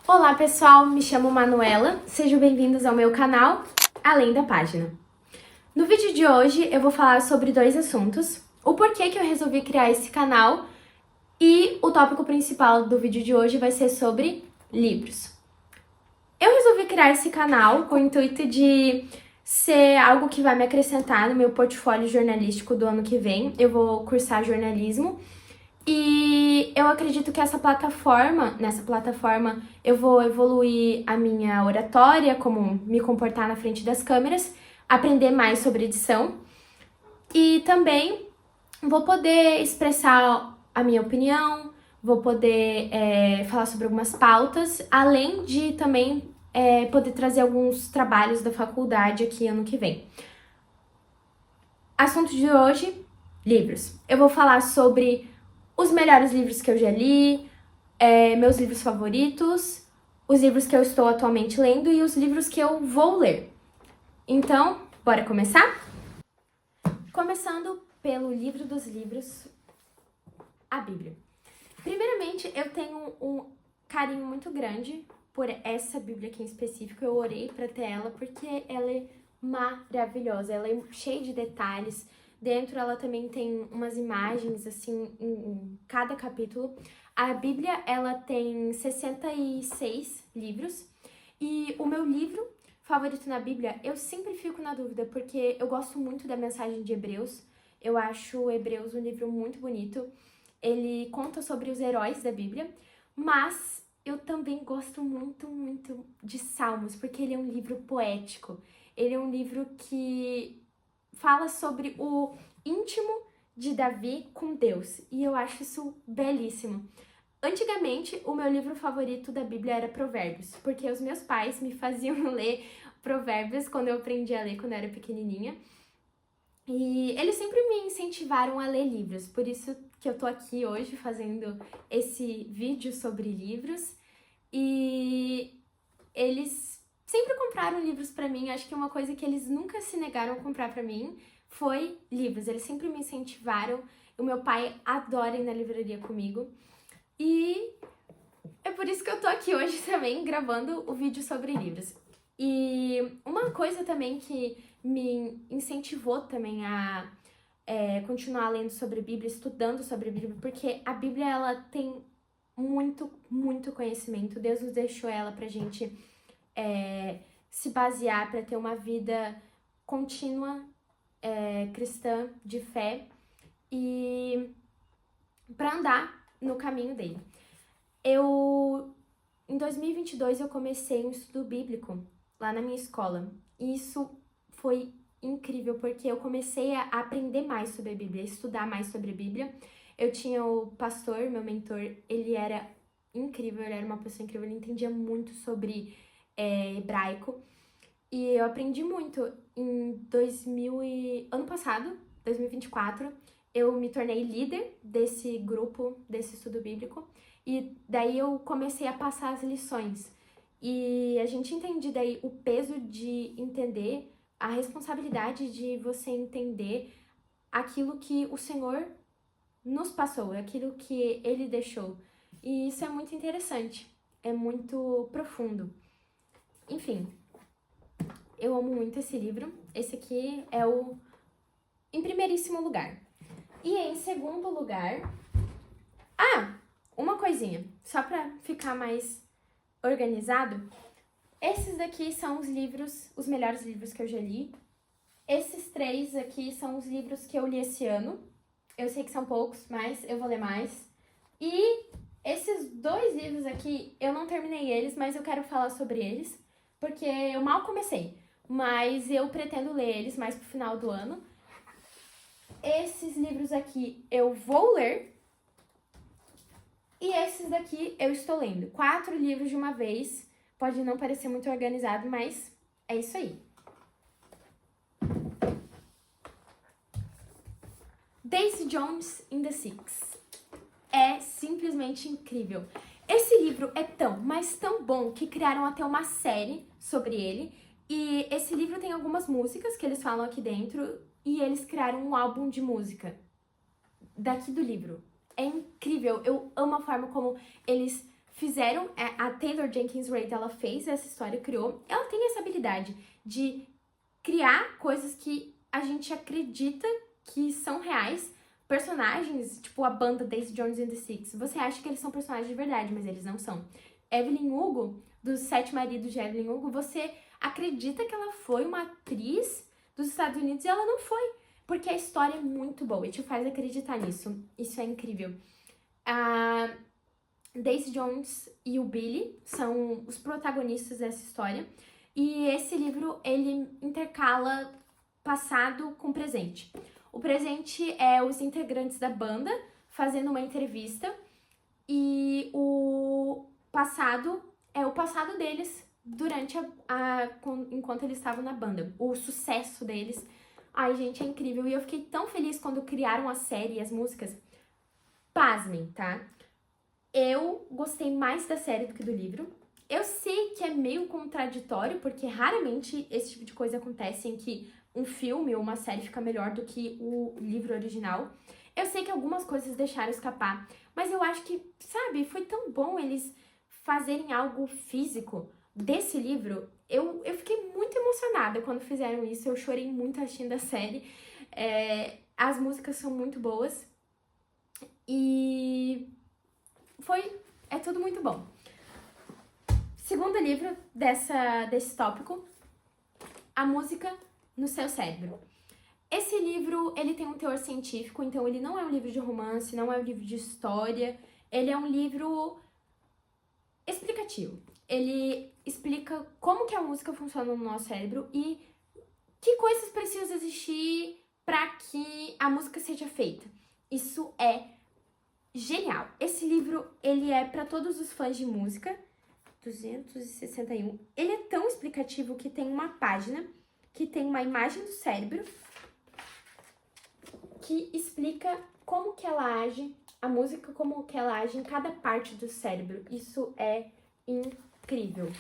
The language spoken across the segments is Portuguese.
Olá pessoal, me chamo Manuela, sejam bem-vindos ao meu canal Além da Página. No vídeo de hoje eu vou falar sobre dois assuntos, o porquê que eu resolvi criar esse canal e o tópico principal do vídeo de hoje vai ser sobre livros. Eu resolvi criar esse canal com o intuito de ser algo que vai me acrescentar no meu portfólio jornalístico do ano que vem. Eu vou cursar jornalismo e eu acredito que nessa plataforma eu vou evoluir a minha oratória, como me comportar na frente das câmeras, aprender mais sobre edição e também vou poder expressar a minha opinião, vou poder falar sobre algumas pautas, além de também poder trazer alguns trabalhos da faculdade aqui ano que vem. Assunto de hoje, livros. Eu vou falar sobre os melhores livros que eu já li, meus livros favoritos, os livros que eu estou atualmente lendo e os livros que eu vou ler. Então, bora começar? Começando pelo livro dos livros, a Bíblia. Primeiramente, eu tenho um carinho muito grande por essa Bíblia aqui em específico. Eu orei para ter ela porque ela é maravilhosa, ela é cheia de detalhes. Dentro ela também tem umas imagens, assim, em cada capítulo. A Bíblia, ela tem 66 livros. E o meu livro favorito na Bíblia, eu sempre fico na dúvida, porque eu gosto muito da mensagem de Hebreus. Eu acho Hebreus um livro muito bonito. Ele conta sobre os heróis da Bíblia, mas eu também gosto muito de Salmos, porque ele é um livro poético. Ele é um livro que fala sobre o íntimo de Davi com Deus, e eu acho isso belíssimo. Antigamente, o meu livro favorito da Bíblia era Provérbios, porque os meus pais me faziam ler Provérbios quando eu aprendi a ler quando eu era pequenininha. E eles sempre me incentivaram a ler livros, por isso que eu tô aqui hoje fazendo esse vídeo sobre livros. E eles sempre compraram livros pra mim, acho que uma coisa que eles nunca se negaram a comprar pra mim foi livros. Eles sempre me incentivaram, o meu pai adora ir na livraria comigo. E é por isso que eu tô aqui hoje também gravando o vídeo sobre livros. E uma coisa também que me incentivou também a continuar lendo sobre a Bíblia, estudando sobre a Bíblia, porque a Bíblia, ela tem muito conhecimento. Deus nos deixou ela pra gente se basear, pra ter uma vida contínua, cristã, de fé, e pra andar no caminho dele. Em 2022, eu comecei um estudo bíblico lá na minha escola. E isso foi incrível, porque eu comecei a aprender mais sobre a Bíblia, a estudar mais sobre a Bíblia. Eu tinha o pastor, meu mentor, ele era incrível, ele era uma pessoa incrível, ele entendia muito sobre hebraico. E eu aprendi muito. Ano passado, 2024, eu me tornei líder desse grupo, desse estudo bíblico. E daí eu comecei a passar as lições. E a gente entende daí o peso de entender, a responsabilidade de você entender aquilo que o Senhor nos passou, aquilo que Ele deixou. E isso é muito interessante, é muito profundo. Enfim, eu amo muito esse livro. Esse aqui é o em primeiríssimo lugar. E em segundo lugar... uma coisinha, só pra ficar mais organizado. Esses daqui são os livros, os melhores livros que eu já li. Esses três aqui são os livros que eu li esse ano. Eu sei que são poucos, mas eu vou ler mais. E esses dois livros aqui, eu não terminei eles, mas eu quero falar sobre eles, porque eu mal comecei, mas eu pretendo ler eles mais pro final do ano. Esses livros aqui eu vou ler. E esses daqui eu estou lendo. 4 livros de uma vez. Pode não parecer muito organizado, mas é isso aí. Daisy Jones in the Six. É simplesmente incrível. Esse livro é tão, mas tão bom que criaram até uma série sobre ele. E esse livro tem algumas músicas que eles falam aqui dentro. E eles criaram um álbum de música daqui do livro. É incrível, eu amo a forma como eles fizeram, a Taylor Jenkins Reid, ela fez essa história, criou, ela tem essa habilidade de criar coisas que a gente acredita que são reais, personagens, tipo a banda Daisy Jones and the Six, você acha que eles são personagens de verdade, mas eles não são. Evelyn Hugo, dos Sete Maridos de Evelyn Hugo, você acredita que ela foi uma atriz dos Estados Unidos e ela não foi, porque a história é muito boa e te faz acreditar nisso. Isso é incrível. A Daisy Jones e o Billy são os protagonistas dessa história e esse livro, ele intercala passado com presente. O presente é os integrantes da banda fazendo uma entrevista e o passado é o passado deles durante enquanto eles estavam na banda, o sucesso deles. Ai, gente, é incrível. E eu fiquei tão feliz quando criaram a série e as músicas. Pasmem, tá? Eu gostei mais da série do que do livro. Eu sei que é meio contraditório, porque raramente esse tipo de coisa acontece em que um filme ou uma série fica melhor do que o livro original. Eu sei que algumas coisas deixaram escapar, mas eu acho que, sabe, foi tão bom eles fazerem algo físico desse livro. Eu fiquei muito emocionada quando fizeram isso, eu chorei muito assistindo a série. As músicas são muito boas e é tudo muito bom. Segundo livro desse tópico, A Música no Seu Cérebro. Esse livro, ele tem um teor científico, então ele não é um livro de romance, não é um livro de história, ele é um livro explicativo. Ele explica como que a música funciona no nosso cérebro e que coisas precisam existir para que a música seja feita. Isso é genial. Esse livro, ele é para todos os fãs de música. 261. Ele é tão explicativo que tem uma página que tem uma imagem do cérebro que explica como que ela age, a música, como que ela age em cada parte do cérebro. Isso é incrível.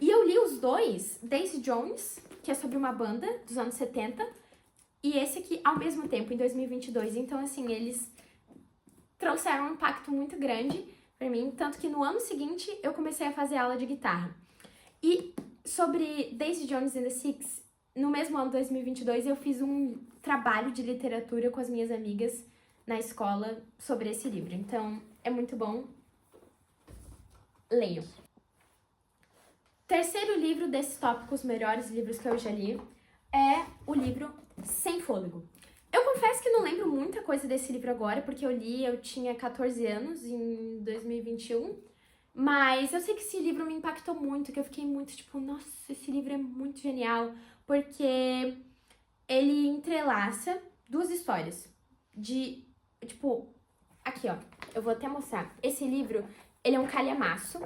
E eu li os dois, Daisy Jones, que é sobre uma banda dos anos 70, e esse aqui ao mesmo tempo, em 2022. Então, assim, eles trouxeram um impacto muito grande pra mim, tanto que no ano seguinte eu comecei a fazer aula de guitarra. E sobre Daisy Jones and the Six, no mesmo ano, 2022, eu fiz um trabalho de literatura com as minhas amigas na escola sobre esse livro. Então, é muito bom. Leiam. Terceiro livro desse tópico, os melhores livros que eu já li, é o livro Sem Fôlego. Eu confesso que não lembro muita coisa desse livro agora, porque eu tinha 14 anos em 2021, mas eu sei que esse livro me impactou muito, que eu fiquei muito tipo, nossa, esse livro é muito genial, porque ele entrelaça duas histórias de, tipo, aqui ó, eu vou até mostrar. Esse livro, ele é um calhamaço,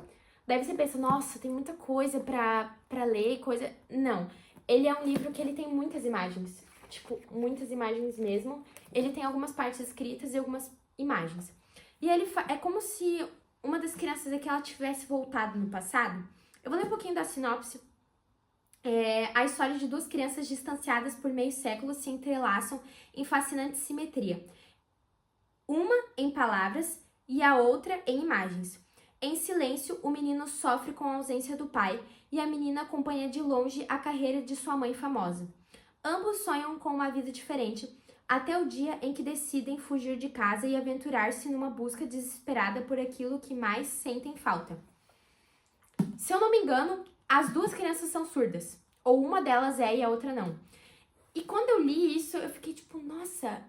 daí você pensa, nossa, tem muita coisa pra ler, coisa... Não, ele é um livro que ele tem muitas imagens. Tipo, muitas imagens mesmo. Ele tem algumas partes escritas e algumas imagens. E ele é como se uma das crianças aqui, ela tivesse voltado no passado. Eu vou ler um pouquinho da sinopse. A história de duas crianças distanciadas por meio século se entrelaçam em fascinante simetria. Uma em palavras e a outra em imagens. Em silêncio, o menino sofre com a ausência do pai e a menina acompanha de longe a carreira de sua mãe famosa. Ambos sonham com uma vida diferente, até o dia em que decidem fugir de casa e aventurar-se numa busca desesperada por aquilo que mais sentem falta. Se eu não me engano, as duas crianças são surdas, ou uma delas é e a outra não. E quando eu li isso, eu fiquei tipo, nossa,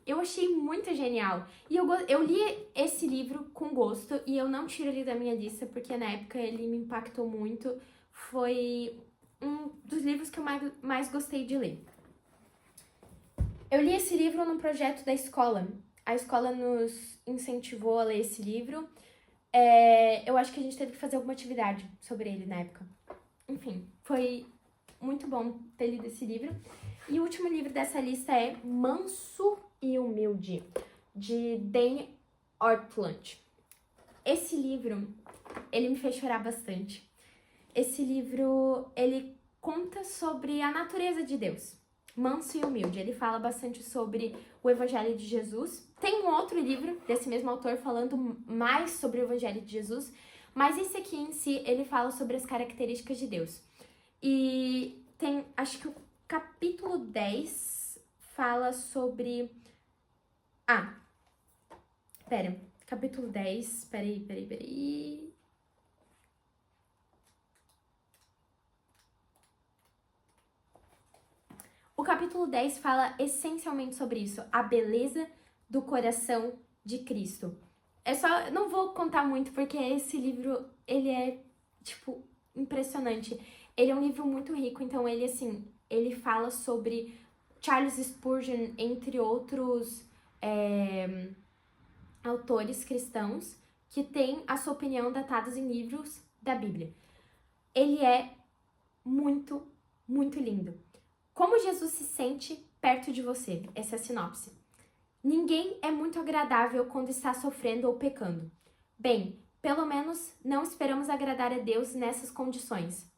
eu achei muito genial. E eu li esse livro com gosto e eu não tiro ele da minha lista, porque na época ele me impactou muito. Foi um dos livros que eu mais gostei de ler. Eu li esse livro num projeto da escola. A escola nos incentivou a ler esse livro. Eu acho que a gente teve que fazer alguma atividade sobre ele na época. Enfim, foi muito bom ter lido esse livro. E o último livro dessa lista é Manso e Humilde, de Dane Ortland. Esse livro, ele me fez chorar bastante. Esse livro, ele conta sobre a natureza de Deus. Manso e Humilde. Ele fala bastante sobre o Evangelho de Jesus. Tem um outro livro desse mesmo autor falando mais sobre o Evangelho de Jesus, mas esse aqui em si, ele fala sobre as características de Deus. E tem, acho que o capítulo 10 fala sobre... capítulo 10, peraí. O capítulo 10 fala essencialmente sobre isso, a beleza do coração de Cristo. Não vou contar muito porque esse livro, ele é, impressionante. Ele é um livro muito rico, então ele fala sobre Charles Spurgeon, entre outros autores cristãos que têm a sua opinião datados em livros da Bíblia. Ele é muito, muito lindo. Como Jesus se sente perto de você? Essa é a sinopse. Ninguém é muito agradável quando está sofrendo ou pecando. Bem, pelo menos não esperamos agradar a Deus nessas condições.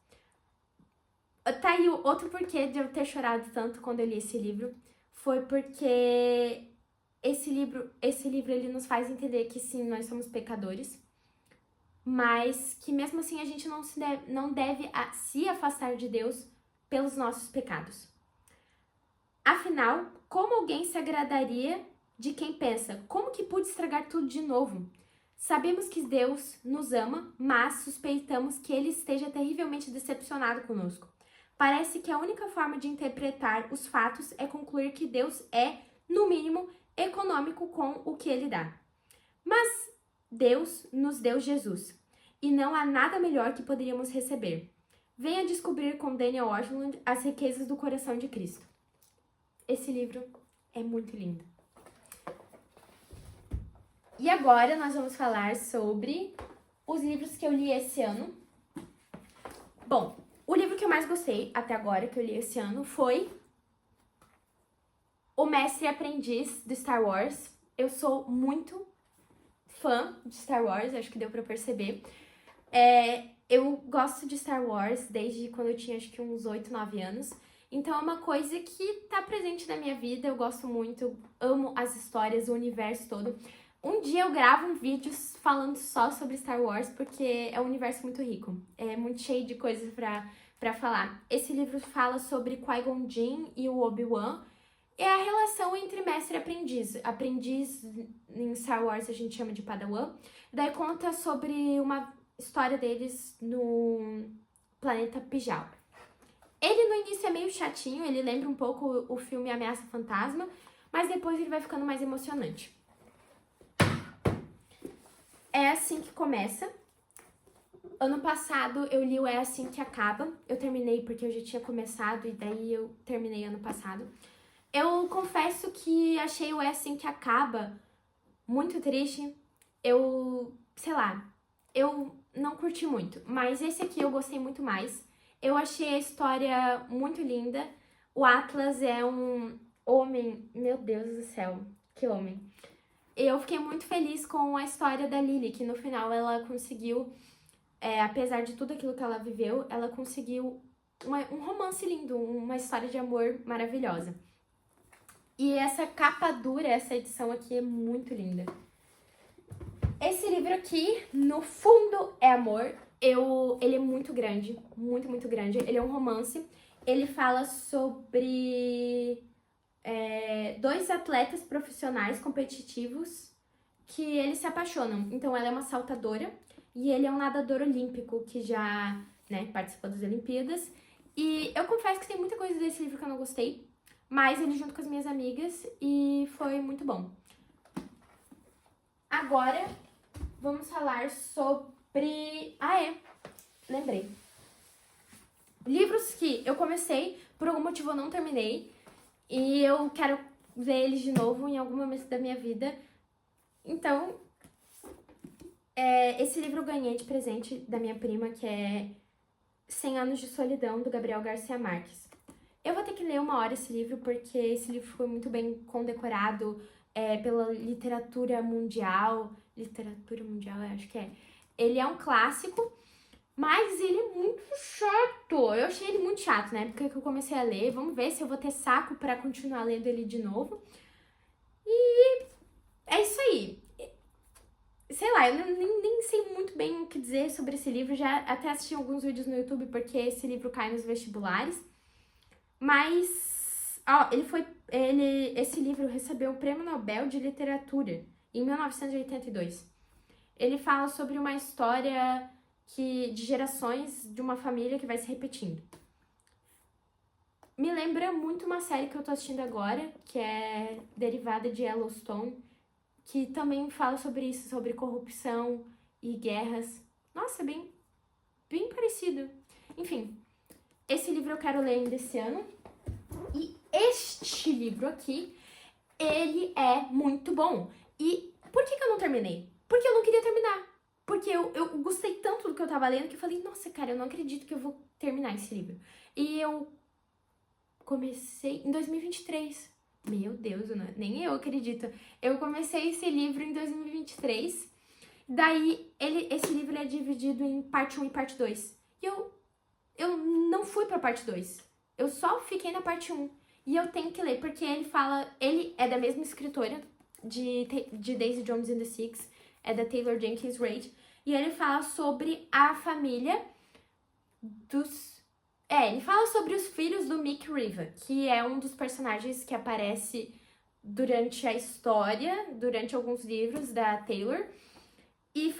Tá aí o outro porquê de eu ter chorado tanto quando eu li esse livro. Foi porque esse livro ele nos faz entender que sim, nós somos pecadores, mas que mesmo assim a gente não deve se afastar de Deus pelos nossos pecados. Afinal, como alguém se agradaria de quem pensa, como que pude estragar tudo de novo? Sabemos que Deus nos ama, mas suspeitamos que Ele esteja terrivelmente decepcionado conosco. Parece que a única forma de interpretar os fatos é concluir que Deus é, no mínimo, econômico com o que Ele dá. Mas Deus nos deu Jesus, e não há nada melhor que poderíamos receber. Venha descobrir com Daniel Oshlund as riquezas do coração de Cristo. Esse livro é muito lindo. E agora nós vamos falar sobre os livros que eu li esse ano. Bom, o livro que eu mais gostei até agora, que eu li esse ano, foi O Mestre e Aprendiz de Star Wars. Eu sou muito fã de Star Wars, acho que deu pra perceber. Eu gosto de Star Wars desde quando eu tinha acho que uns 8, 9 anos. Então é uma coisa que tá presente na minha vida, eu gosto muito, amo as histórias, o universo todo. Um dia eu gravo um vídeo falando só sobre Star Wars, porque é um universo muito rico, é muito cheio de coisas pra falar. Esse livro fala sobre Qui-Gon Jinn e o Obi-Wan, é a relação entre mestre e aprendiz. Aprendiz em Star Wars a gente chama de Padawan, daí conta sobre uma história deles no planeta Pijal. Ele no início é meio chatinho, ele lembra um pouco o filme Ameaça Fantasma, mas depois ele vai ficando mais emocionante. É Assim que Começa. Ano passado eu li o É Assim que Acaba. Eu terminei porque eu já tinha começado e daí eu terminei ano passado. Eu confesso que achei o É Assim que Acaba muito triste. Eu não curti muito, mas esse aqui eu gostei muito mais. Eu achei a história muito linda. O Atlas é um homem... Meu Deus do céu, que homem. Eu fiquei muito feliz com a história da Lily, que no final ela conseguiu, apesar de tudo aquilo que ela viveu, ela conseguiu um romance lindo, uma história de amor maravilhosa. E essa capa dura, essa edição aqui é muito linda. Esse livro aqui, no fundo, é amor. Ele é muito grande, muito, muito grande. Ele é um romance. Ele fala sobre dois atletas profissionais competitivos que eles se apaixonam. Então, ela é uma saltadora e ele é um nadador olímpico que já participou das Olimpíadas. E eu confesso que tem muita coisa desse livro que eu não gostei, mas ele junto com as minhas amigas e foi muito bom. Agora, vamos falar sobre... lembrei. Livros que eu comecei, por algum motivo eu não terminei, e eu quero ver eles de novo em algum momento da minha vida. Então, esse livro eu ganhei de presente da minha prima, que é 100 Anos de Solidão, do Gabriel Garcia Marques. Eu vou ter que ler uma hora esse livro, porque esse livro foi muito bem condecorado pela literatura mundial. Literatura mundial, eu acho que é. Ele é um clássico Mas ele é muito chato. Eu achei ele muito chato na época que eu comecei a ler. Vamos ver se eu vou ter saco pra continuar lendo ele de novo. E é isso aí. Sei lá, eu nem sei muito bem o que dizer sobre esse livro. Já até assisti alguns vídeos no YouTube porque esse livro cai nos vestibulares. Mas, ó, esse livro recebeu o Prêmio Nobel de Literatura em 1982. Ele fala sobre uma história de gerações de uma família que vai se repetindo. Me lembra muito uma série que eu tô assistindo agora, que é derivada de Yellowstone, que também fala sobre isso, sobre corrupção e guerras. Nossa, bem parecido. Enfim, esse livro eu quero ler ainda esse ano. E este livro aqui, ele é muito bom. E por que eu não terminei? Porque eu não queria terminar. Porque eu gostei tanto do que eu tava lendo que eu falei, nossa, cara, eu não acredito que eu vou terminar esse livro. E eu comecei em 2023. Meu Deus, nem eu acredito. Eu comecei esse livro em 2023. Daí, esse livro é dividido em parte 1 e parte 2. E eu não fui pra parte 2. Eu só fiquei na parte 1. E eu tenho que ler, porque ele é da mesma escritora de Daisy Jones and the Six, é da Taylor Jenkins Reid, e ele fala sobre a família ele fala sobre os filhos do Mick Riva, que é um dos personagens que aparece durante a história, durante alguns livros da Taylor. E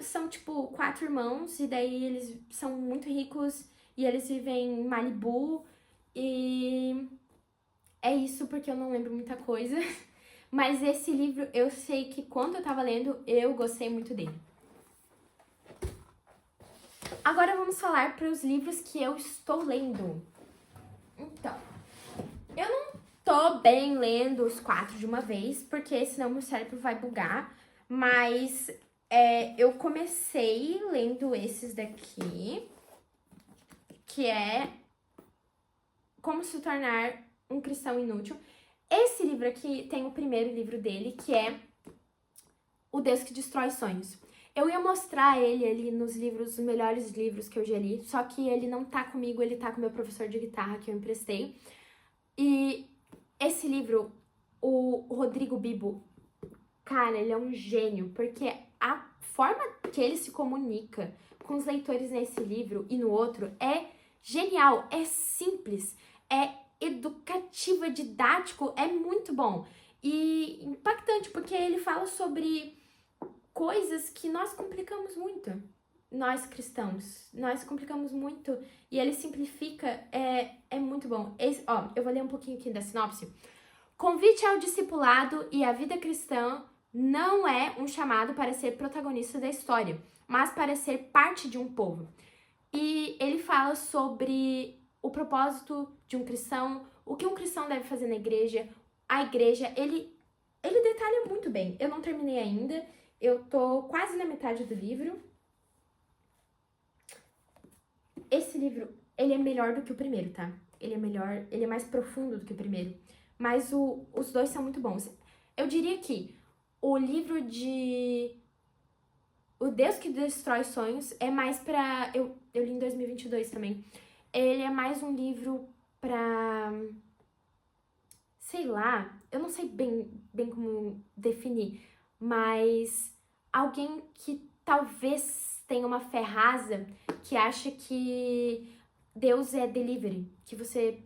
são tipo 4 irmãos, e daí eles são muito ricos, e eles vivem em Malibu, e é isso porque eu não lembro muita coisa. Mas esse livro, eu sei que quando eu tava lendo, eu gostei muito dele. Agora vamos falar para os livros que eu estou lendo. Então, eu não tô bem lendo os 4 de uma vez, porque senão meu cérebro vai bugar. Mas eu comecei lendo esses daqui, que é Como se tornar um cristão inútil. Esse livro aqui tem o primeiro livro dele, que é O Deus que Destrói Sonhos. Eu ia mostrar ele ali nos livros, os melhores livros que eu já li, só que ele não tá comigo, ele tá com meu professor de guitarra que eu emprestei. E esse livro, o Rodrigo Bibo, cara, ele é um gênio, porque a forma que ele se comunica com os leitores nesse livro e no outro é genial, é simples, é educativo, é didático, é muito bom. E impactante, porque ele fala sobre coisas que nós complicamos muito. Nós cristãos, nós complicamos muito e ele simplifica, é muito bom. Eu vou ler um pouquinho aqui da sinopse. Convite ao discipulado e à vida cristã não é um chamado para ser protagonista da história, mas para ser parte de um povo. E ele fala sobre o propósito de um cristão, o que um cristão deve fazer na igreja, a igreja, ele detalha muito bem. Eu não terminei ainda, eu tô quase na metade do livro. Esse livro, ele é melhor do que o primeiro, tá? Ele é melhor, ele é mais profundo do que o primeiro. Mas os dois são muito bons. Eu diria que o livro de O Deus que Destrói Sonhos é mais pra... Eu li em 2022 também. Ele é mais um livro pra... Sei lá, eu não sei bem como definir, mas alguém que talvez tenha uma fé rasa, que acha que Deus é delivery, que você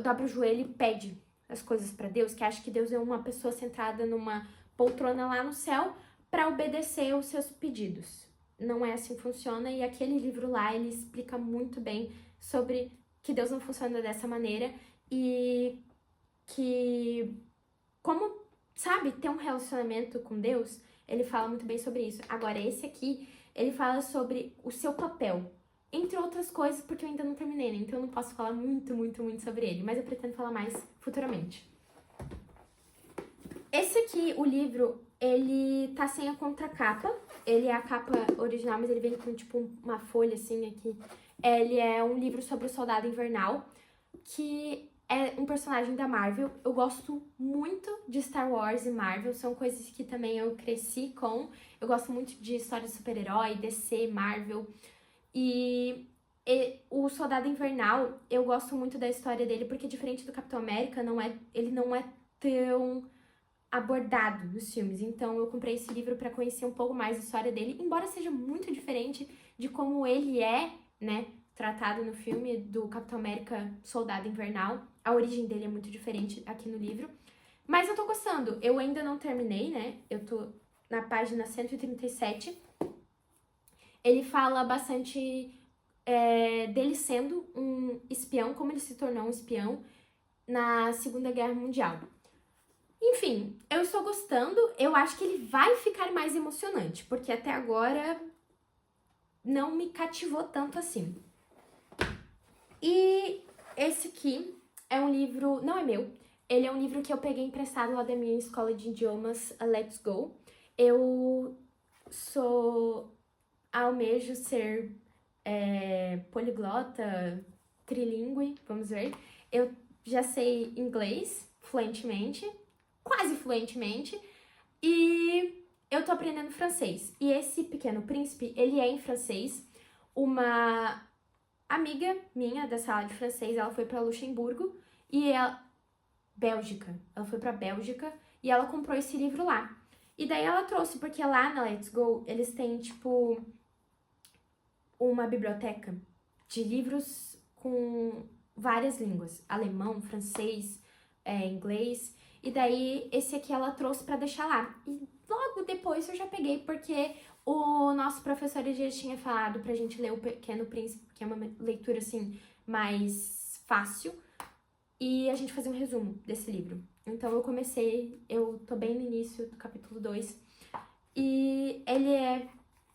dobra o joelho e pede as coisas pra Deus, que acha que Deus é uma pessoa sentada numa poltrona lá no céu para obedecer os seus pedidos. Não é assim que funciona, e aquele livro lá, ele explica muito bem sobre que Deus não funciona dessa maneira e que como, sabe, ter um relacionamento com Deus, ele fala muito bem sobre isso. Agora, esse aqui, ele fala sobre o seu papel, entre outras coisas, porque eu ainda não terminei, né? Então eu não posso falar muito sobre ele, mas eu pretendo falar mais futuramente. Esse aqui, o livro, ele tá sem a contracapa, ele é a capa original, mas ele vem com, tipo, uma folha, assim, aqui. Ele é um livro sobre o Soldado Invernal, que é um personagem da Marvel. Eu gosto muito de Star Wars e Marvel, são coisas que também eu cresci com. Eu gosto muito de história de super-herói, DC, Marvel. E o Soldado Invernal, eu gosto muito da história dele, porque diferente do Capitão América, ele não é tão abordado nos filmes. Então eu comprei esse livro para conhecer um pouco mais a história dele, embora seja muito diferente de como ele é, né, tratado no filme do Capitão América Soldado Invernal. A origem dele é muito diferente aqui no livro. Mas eu tô gostando. Eu ainda não terminei, né? Eu tô na página 137. Ele fala bastante dele sendo um espião, como ele se tornou um espião na Segunda Guerra Mundial. Enfim, eu estou gostando. Eu acho que ele vai ficar mais emocionante, porque até agora não me cativou tanto assim. E esse aqui é um livro, não é meu, ele é um livro que eu peguei emprestado lá da minha escola de idiomas, a Let's Go. Eu almejo ser poliglota, trilingue, vamos ver. Eu já sei inglês fluentemente, quase fluentemente, e eu tô aprendendo francês. E esse Pequeno Príncipe, ele é em francês. Uma amiga minha da sala de francês, ela foi pra Luxemburgo e ela foi pra Bélgica e ela comprou esse livro lá. E daí ela trouxe, porque lá na Let's Go, eles têm, tipo, uma biblioteca de livros com várias línguas. Alemão, francês, inglês. E daí, esse aqui ela trouxe pra deixar lá. E logo depois eu já peguei, porque o nosso professor já tinha falado pra gente ler O Pequeno Príncipe, que é uma leitura, assim, mais fácil. E a gente fazia um resumo desse livro. Então eu tô bem no início do capítulo 2. E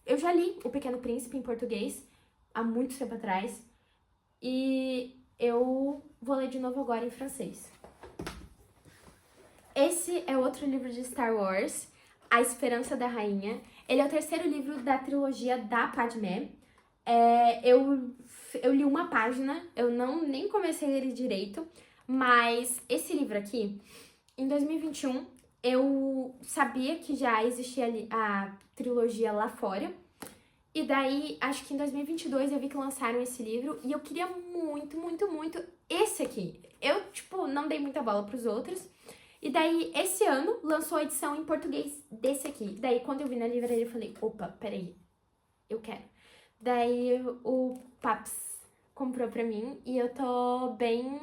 eu já li O Pequeno Príncipe em português há muito tempo atrás. E eu vou ler de novo agora em francês. Esse é outro livro de Star Wars, A Esperança da Rainha. Ele é o terceiro livro da trilogia da Padmé. Eu li uma página, eu nem comecei a ler ele direito, mas esse livro aqui, em 2021, eu sabia que já existia a trilogia lá fora. E daí, acho que em 2022 eu vi que lançaram esse livro e eu queria muito, muito, muito esse aqui. Eu, tipo, não dei muita bola pros outros. E daí, esse ano, lançou a edição em português desse aqui. Daí, quando eu vi na livraria, eu falei, opa, peraí, eu quero. Daí, o Paps comprou pra mim e eu tô bem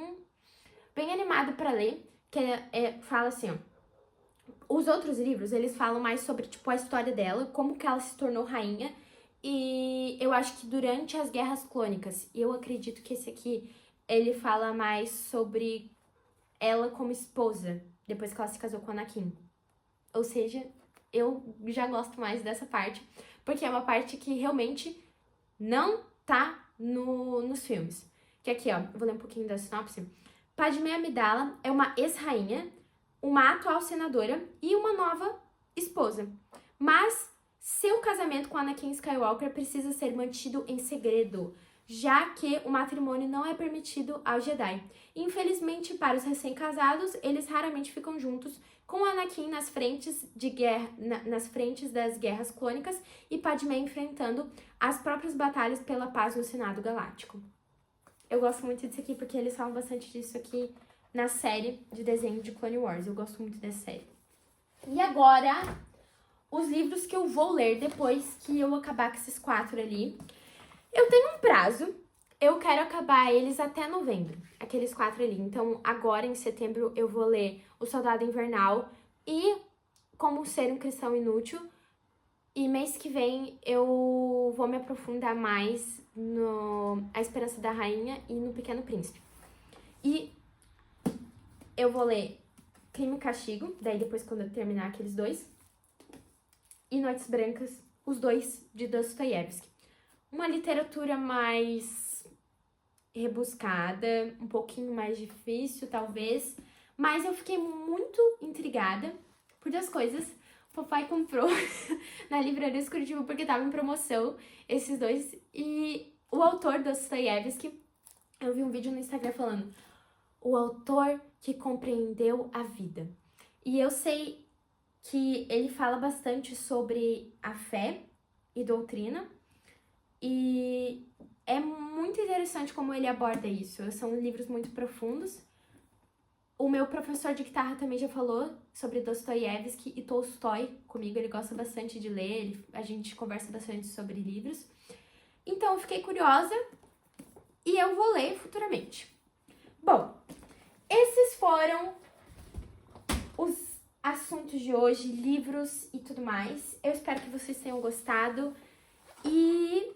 animada pra ler. Que fala assim, ó. Os outros livros, eles falam mais sobre, tipo, a história dela, como que ela se tornou rainha. E eu acho que durante as Guerras Clônicas, e eu acredito que esse aqui, ele fala mais sobre ela como esposa, depois que ela se casou com Anakin. Ou seja, eu já gosto mais dessa parte, porque é uma parte que realmente não tá nos filmes. Que aqui, ó, eu vou ler um pouquinho da sinopse. Padmé Amidala é uma ex-rainha, uma atual senadora e uma nova esposa. Mas seu casamento com Anakin Skywalker precisa ser mantido em segredo, já que o matrimônio não é permitido aos Jedi. Infelizmente, para os recém-casados, eles raramente ficam juntos, com Anakin nas frentes das guerras clônicas e Padmé enfrentando as próprias batalhas pela paz no Senado Galáctico. Eu gosto muito disso aqui porque eles falam bastante disso aqui na série de desenho de Clone Wars. Eu gosto muito dessa série. E agora, os livros que eu vou ler depois que eu acabar com esses 4 ali. Eu tenho um prazo. Eu quero acabar eles até novembro, aqueles 4 ali. Então, agora em setembro, eu vou ler O Soldado Invernal e Como Ser um Cristão Inútil. E mês que vem eu vou me aprofundar mais no A Esperança da Rainha e no Pequeno Príncipe. E eu vou ler Crime e Castigo, daí depois quando eu terminar aqueles 2. E Noites Brancas, os 2 de Dostoiévski. Uma literatura mais rebuscada, um pouquinho mais difícil, talvez. Mas eu fiquei muito intrigada por 2 coisas. O papai comprou na livraria Escuritiba porque tava em promoção esses 2. E o autor Dostoiévski, eu vi um vídeo no Instagram falando o autor que compreendeu a vida. E eu sei que ele fala bastante sobre a fé e doutrina. E é muito interessante como ele aborda isso. São livros muito profundos. O meu professor de guitarra também já falou sobre Dostoiévski e Tolstói comigo. Ele gosta bastante de ler, a gente conversa bastante sobre livros. Então, eu fiquei curiosa e eu vou ler futuramente. Bom, esses foram os assuntos de hoje, livros e tudo mais. Eu espero que vocês tenham gostado e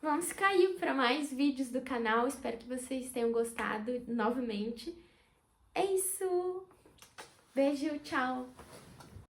vamos cair para mais vídeos do canal. Espero que vocês tenham gostado novamente. É isso. Beijo, tchau.